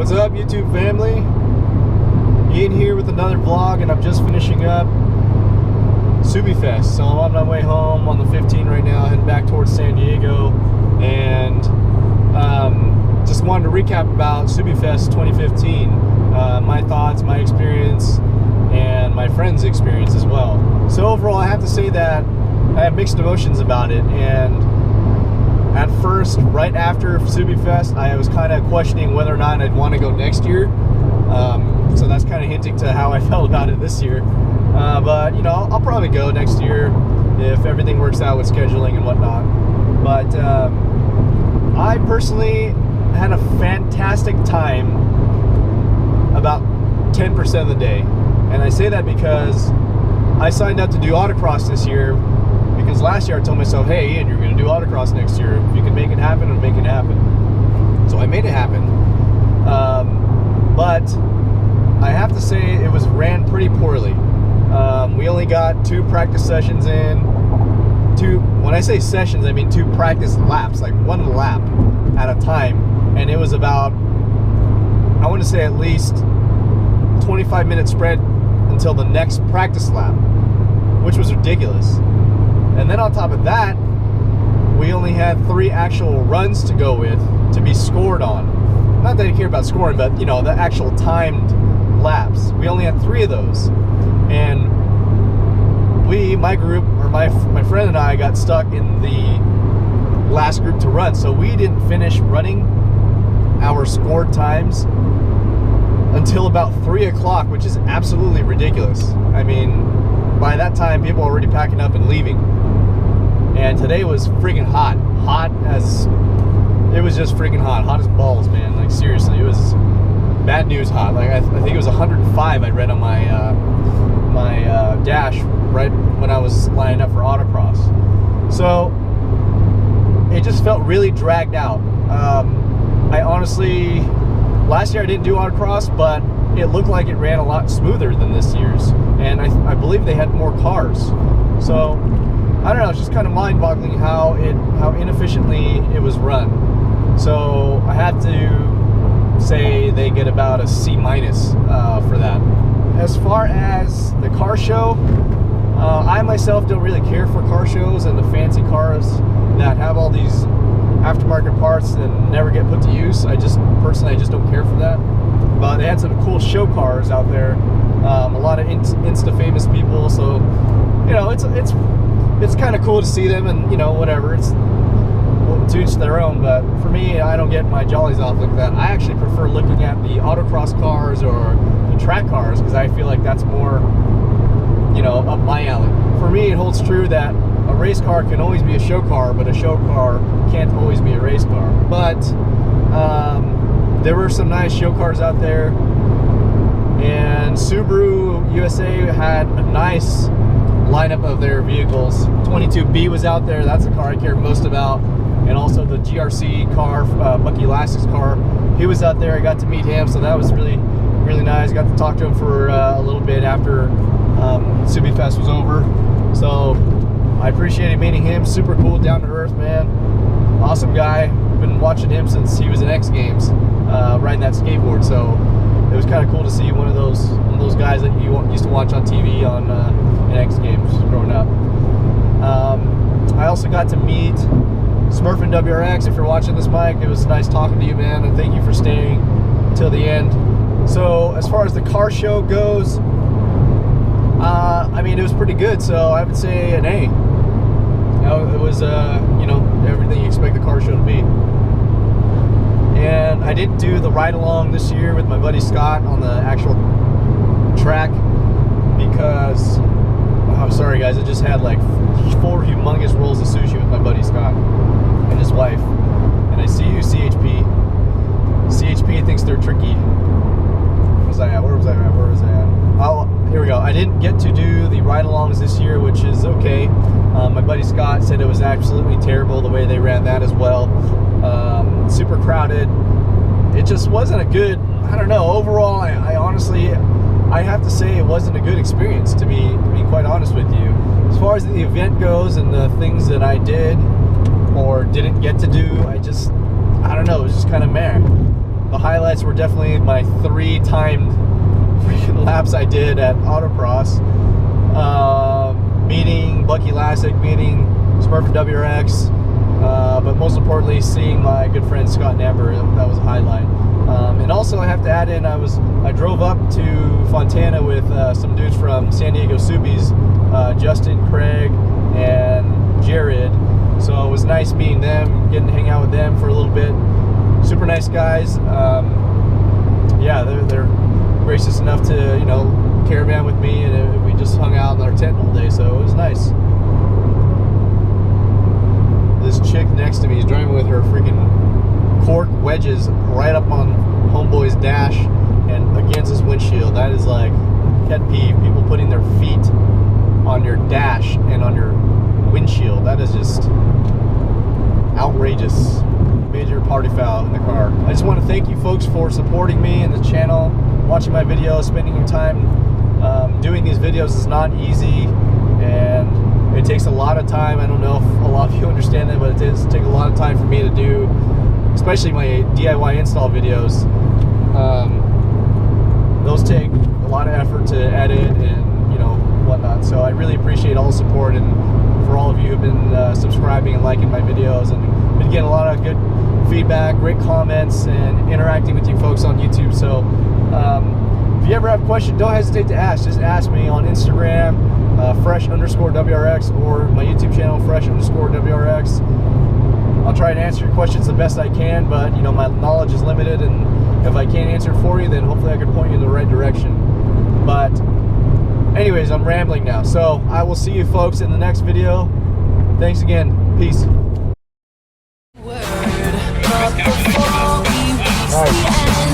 What's up, YouTube family? Ian here with another vlog, and I'm just finishing up Subiefest. So I'm on my way home on the 15 right now, heading back towards San Diego, and just wanted to recap about Subiefest 2015, my thoughts, my experience, and my friends' experience as well. So overall, I have to say that I have mixed emotions about it, and at first, right after Subiefest, I was kind of questioning whether or not I'd want to go next year. So that's kind of hinting to how I felt about it this year. But, you know, I'll probably go next year if everything works out with scheduling and whatnot. But I personally had a fantastic time about 10% of the day. And I say that because I signed up to do autocross this year, because last year I told myself, hey Ian, you're going to do autocross next year. If you can make it happen, it'll make it happen. So I made it happen. But I have to say it was ran pretty poorly. We only got 2 practice sessions in. When I say sessions, I mean 2 practice laps, like 1 lap at a time. And it was about, I want to say at least 25-minute spread until the next practice lap, which was ridiculous. And then on top of that, we only had 3 actual runs to go with to be scored on. Not that I care about scoring, but you know, the actual timed laps. We only had 3 of those. And my group, or my friend and I, got stuck in the last group to run. So we didn't finish running our scored times until about 3 o'clock, which is absolutely ridiculous. I mean, by that time, people were already packing up and leaving. And today was freaking hot. It was just freaking hot as balls, man. Like, seriously, it was bad news hot. Like, I think it was 105 I read on my dash right when I was lining up for autocross. So it just felt really dragged out. I honestly, last year I didn't do autocross, but it looked like it ran a lot smoother than this year's, and I believe they had more cars. So I don't know, it's just kind of mind-boggling how inefficiently it was run. So I have to say they get about a C- for that. As far as the car show, I myself don't really care for car shows and the fancy cars that have all these aftermarket parts and never get put to use. Personally, I just don't care for that. But they had some cool show cars out there. A lot of Insta famous people, so you know, it's kind of cool to see them, and you know, whatever, it's to each their own. But for me, I don't get my jollies off like that. I actually prefer looking at the autocross cars or the track cars, because I feel like that's more, you know, up my alley. For me, it holds true that a race car can always be a show car, but a show car can't always be a race car. But there were some nice show cars out there, and Subaru USA had a nice lineup of their vehicles. 22B was out there. That's the car I care most about. And also the GRC car, Bucky Lassek's car, he was out there. I got to meet him, so that was really, really nice. Got to talk to him for a little bit after Subiefest was over. So I appreciated meeting him. Super cool, down to earth, man. Awesome guy. Been watching him since he was in X Games, riding that skateboard. So it was kind of cool to see one of those guys that you used to watch on TV in X Games growing up. I also got to meet Smurfin' WRX. If you're watching this, Mike, it was nice talking to you, man, and thank you for staying till the end. So as far as the car show goes, I mean, it was pretty good, so I would say an A. You know, it was, you know, everything you expect the car show to be. And I didn't do the ride-along this year with my buddy Scott on the actual track because, oh, sorry guys, I just had like 4 humongous rolls of sushi with my buddy Scott and his wife. And I see you, CHP. CHP thinks they're tricky. Where was I at? Oh, here we go. I didn't get to do the ride-alongs this year, which is okay. My buddy Scott said it was absolutely terrible the way they ran that as well. Super crowded. It just wasn't a good, I don't know, overall, I honestly, I have to say it wasn't a good experience, to be quite honest with you. As far as the event goes and the things that I did or didn't get to do, I don't know, it was just kind of meh. The highlights were definitely my 3 timed freaking laps I did at autocross. Meeting Bucky Lassick, meeting Smurf WRX, but most importantly, seeing my good friend Scott and Amber. That was a highlight. And also, I have to add in, I drove up to Fontana with some dudes from San Diego Subies, Justin, Craig, and Jared. So it was nice meeting them, getting to hang out with them for a little bit. Super nice guys. Yeah, they're gracious enough to, you know, caravan with me, and we just hung out in our tent all day, so it was nice. This chick next to me is driving with her freaking cork wedges right up on homeboy's dash and against his windshield. That is like pet peeve. People putting their feet on your dash and on your windshield. That is just outrageous. Major party foul in the car. I just want to thank you folks for supporting me and the channel, watching my videos, spending your time. Doing these videos is not easy, and it takes a lot of time. I don't know if a lot of you understand that, but it does take a lot of time for me to do, especially my DIY install videos. Those take a lot of effort to edit and, you know, whatnot. So I really appreciate all the support, and for all of you who've been subscribing and liking my videos, and been getting a lot of good feedback, great comments, and interacting with you folks on YouTube. So if you ever have a question, don't hesitate to ask. Just ask me on Instagram, fresh_WRX, or my YouTube channel, fresh_WRX. I'll try to answer your questions the best I can, but you know, my knowledge is limited, and if I can't answer it for you, then hopefully I can point you in the right direction. But anyways, I'm rambling now, so I will see you folks in the next video. Thanks again. Peace. Nice.